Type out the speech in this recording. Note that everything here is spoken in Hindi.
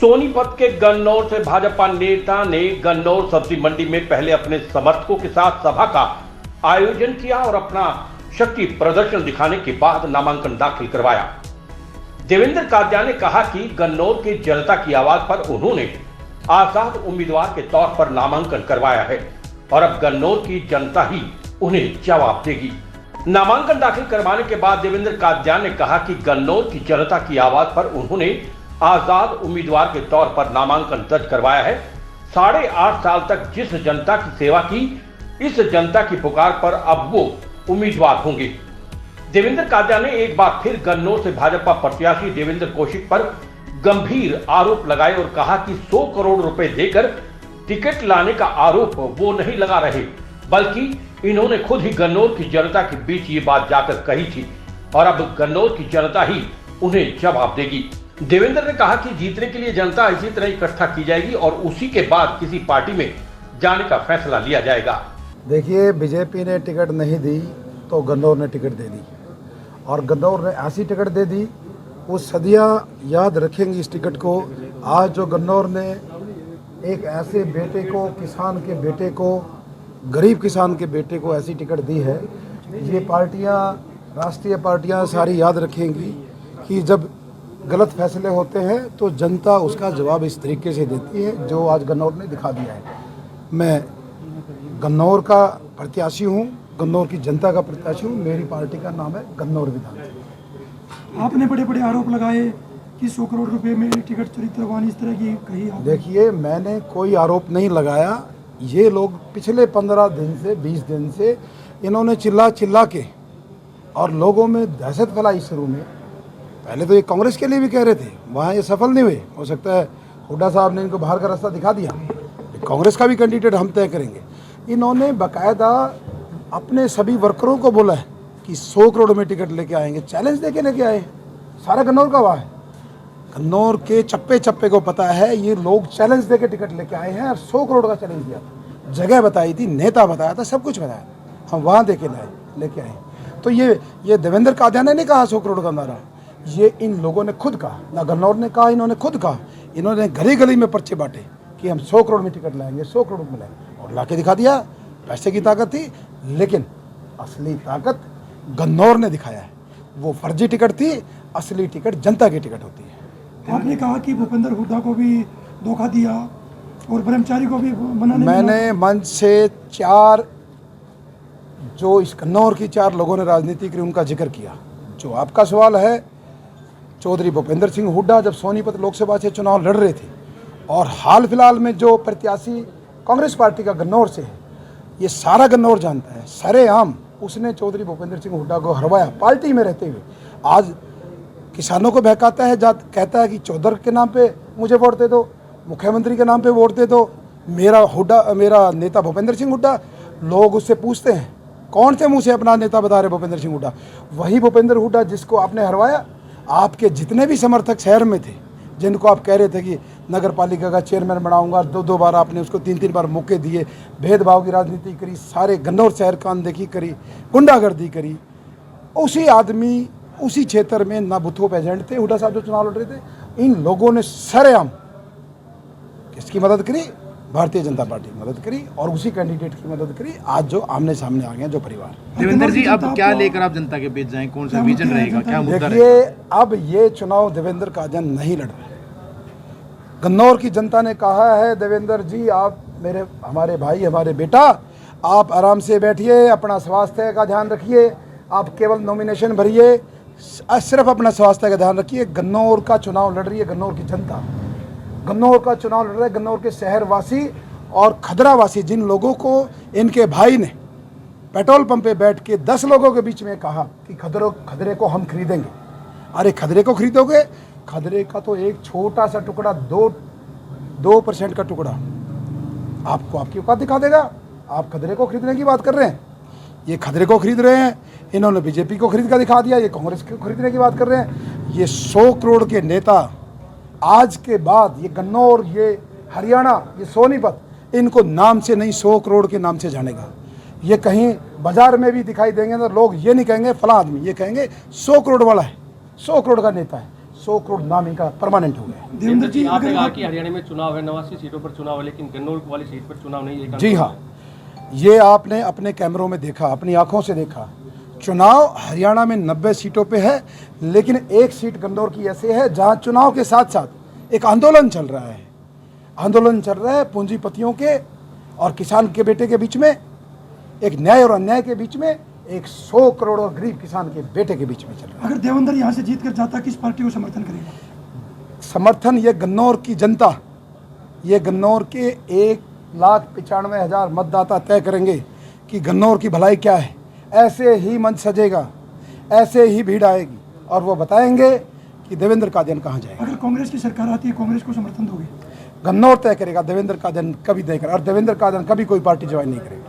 सोनीपत के गन्नौर से भाजपा नेता ने गन्नौर सब्जी मंडी में पहले अपने समर्थकों के साथ सभा का आयोजन किया और अपना शक्ति प्रदर्शन दिखाने के बाद नामांकन दाखिल करवाया। देवेंद्र कादियान ने कहा कि गन्नौर की जनता की आवाज पर उन्होंने आजाद उम्मीदवार के तौर पर नामांकन करवाया है और अब गन्नौर की जनता ही उन्हें जवाब देगी। नामांकन दाखिल करवाने के बाद देवेंद्र कादियान ने कहा कि गन्नौर की जनता की आवाज पर उन्होंने आजाद उम्मीदवार के तौर पर नामांकन दर्ज करवाया है। 8.5 साल तक जिस जनता की सेवा की, इस जनता की पुकार पर अब वो उम्मीदवार होंगे। देवेंद्र कादियान ने एक बार फिर गन्नौर से भाजपा प्रत्याशी देवेंद्र कौशिक पर गंभीर आरोप लगाए और कहा कि 100 करोड़ रुपए देकर टिकट लाने का आरोप वो नहीं लगा रहे, बल्कि इन्होंने खुद ही गन्नौर की जनता के बीच ये बात जाकर कही थी और अब गन्नौर की जनता ही उन्हें जवाब देगी। देवेंद्र ने कहा कि जीतने के लिए जनता इसी तरह इकट्ठा की जाएगी और उसी के बाद किसी पार्टी में जाने का फैसला लिया जाएगा। देखिए, बीजेपी ने टिकट नहीं दी तो गन्नौर ने टिकट दे दी और गन्नौर ने ऐसी टिकट दे दी वो सदियां याद रखेंगी इस टिकट को। आज जो गन्नौर ने एक ऐसे बेटे को, किसान के बेटे को, गरीब किसान के बेटे को ऐसी टिकट दी है, ये पार्टियां, राष्ट्रीय पार्टियां सारी याद रखेंगी कि जब गलत फैसले होते हैं तो जनता उसका जवाब इस तरीके से देती है जो आज गन्नौर ने दिखा दिया है। मैं गन्नौर का प्रत्याशी हूँ, गन्नौर की जनता का प्रत्याशी हूँ। मेरी पार्टी का नाम है गन्नौर विधानसभा। आपने बड़े बड़े आरोप लगाए कि 100 करोड़ रुपए में टिकट चोरी करवानी, इस तरह की कही। देखिए, मैंने कोई आरोप नहीं लगाया। ये लोग पिछले 15 दिन से 20 दिन से इन्होंने चिल्ला चिल्ला के और लोगों में दहशत फैलाई। शुरू में पहले तो ये कांग्रेस के लिए भी कह रहे थे, वहाँ ये सफल नहीं हुए। हो सकता है हुड्डा साहब ने इनको बाहर का रास्ता दिखा दिया। कांग्रेस का भी कैंडिडेट हम तय करेंगे। इन्होंने बाकायदा अपने सभी वर्करों को बोला है कि 100 करोड़ में टिकट लेके आएंगे। चैलेंज देके लेके आए। सारा गन्नौर का वहाँ है, गन्नौर के चप्पे चप्पे को पता है। ये लोग चैलेंज देके टिकट लेके आए हैं और 100 करोड़ का चैलेंज दिया था। जगह बताई थी, नेता बताया था, सब कुछ बताया। हम वहाँ देके लेके आए। तो ये देवेंद्र कादियान ने नहीं कहा 100 करोड़ का नारा, ये इन लोगों ने खुद कहा। ना गन्नौर ने कहा, इन्होंने खुद कहा। इन्होंने गली गली में पर्चे बांटे कि हम 100 करोड़ में टिकट लाएंगे, 100 करोड़ में लाएंगे, और लाके दिखा दिया। पैसे की ताकत थी, लेकिन असली ताकत गन्नौर ने दिखाया है। वो फर्जी टिकट थी, असली टिकट जनता की टिकट होती है। आपने कहा कि भूपेंद्र हुड्डा को भी धोखा दिया और ब्रह्मचारी को भी मनाने। मैंने मंच से 4 जो इस गन्नौर की 4 लोगों ने राजनीति की, उनका जिक्र किया। जो आपका सवाल है, चौधरी भूपेंद्र सिंह हुड्डा जब सोनीपत लोकसभा से चुनाव लड़ रहे थे और हाल फिलहाल में जो प्रत्याशी कांग्रेस पार्टी का गन्नौर से है, ये सारा गन्नौर जानता है। सरेआम उसने चौधरी भूपेंद्र सिंह हुड्डा को हरवाया पार्टी में रहते हुए। आज किसानों को बहकाता है, कहता है कि चौधरी के नाम पे मुझे वोट दे दो, मुख्यमंत्री के नाम पे वोट दे दो, मेरा नेता भूपेंद्र सिंह हुड्डा। लोग उससे पूछते हैं कौन से मुंह से अपना नेता बता रहे भूपेंद्र सिंह हुड्डा? वही भूपेंद्र हुड्डा जिसको आपने हरवाया। आपके जितने भी समर्थक शहर में थे, जिनको आप कह रहे थे कि नगर पालिका का चेयरमैन बनाऊंगा, 2 बार आपने उसको 3 बार मौके दिए, भेदभाव की राजनीति करी, सारे गन्नौर शहर का अनदेखी करी, गुंडागर्दी करी। उसी आदमी, उसी क्षेत्र में ना बूथों पे एजेंट थे हुड्डा साहब जो चुनाव लड़ रहे थे। इन लोगों ने सरेआम किसकी मदद करी? भारतीय जनता पार्टी की मदद करी और उसी कैंडिडेट की मदद करी आज जो आमने सामने आ गए जो परिवार। देवेंद्र जी, अब क्या लेकर आप जनता के बीच जाएं? कौन सा विजन रहेगा, क्या मुद्दा रहेगा? देखिए, अब ये चुनाव देवेंद्र कादियान नहीं लड़ रहे। गन्नौर की जनता ने कहा है, देवेंद्र जी आप हमारे भाई, हमारे बेटा, आप आराम से बैठिए, अपना स्वास्थ्य का ध्यान रखिए, आप केवल नॉमिनेशन भरिए, सिर्फ अपना स्वास्थ्य का ध्यान रखिए। गन्नौर का चुनाव लड़ रही है गन्नौर की जनता, गन्नौर का चुनाव लड़ रहे हैं गन्नौर के शहरवासी और खदरावासी। जिन लोगों को इनके भाई ने पेट्रोल पंप पे बैठ के 10 लोगों के बीच में कहा कि खदरे को हम खरीदेंगे। अरे खदरे को खरीदोगे? खदरे का तो एक छोटा सा टुकड़ा, 2% का टुकड़ा आपको आपकी औकात दिखा देगा। आप खदरे को खरीदने की बात कर रहे हैं, ये खदरे को खरीद रहे हैं। इन्होंने बीजेपी को खरीद कर दिखा दिया, ये कांग्रेस को खरीदने की बात कर रहे हैं। ये 100 करोड़ के नेता आज के बाद ये गन्नौर, ये हरियाणा, ये सोनीपत, इनको नाम से नहीं 100 करोड़ के नाम से जानेगा। ये कहीं बाजार में भी दिखाई देंगे तो लोग ये नहीं कहेंगे फला आदमी, ये कहेंगे 100 करोड़ वाला है, 100 करोड़ का नेता है, 100 करोड़ नाम इनका परमानेंट हो गया। देवेंद्र जी आपने अगर कहा आप कि हरियाणा में चुनाव है, 89 सीटों पर चुनाव है, लेकिन गन्नौर वाली सीट पर चुनाव नहीं है। जी हाँ, ये आपने अपने कैमरों में देखा, अपनी आंखों से देखा। चुनाव हरियाणा में 90 सीटों पे है, लेकिन एक सीट गन्नौर की ऐसे है जहां चुनाव के साथ साथ एक आंदोलन चल रहा है। आंदोलन चल रहा है पूंजीपतियों के और किसान के बेटे के बीच में, एक न्याय और अन्याय के बीच में, एक 100 करोड़ और गरीब किसान के बेटे के बीच में चल रहा है। अगर देवेंद्र यहाँ से जीत कर जाता, किस पार्टी को समर्थन करेगा? समर्थन ये गन्नौर की जनता, ये गन्नौर के 1,95,000 मतदाता तय करेंगे कि गन्नौर की भलाई क्या है। ऐसे ही मंच सजेगा, ऐसे ही भीड़ आएगी और वो बताएंगे कि देवेंद्र कादियान कहाँ जाएगा। अगर कांग्रेस की सरकार आती है, कांग्रेस को समर्थन दोगे? गन्नौर तय करेगा, देवेंद्र कादियान कभी तय करेगा, और देवेंद्र कादियान कभी कोई पार्टी ज्वाइन नहीं करेगा।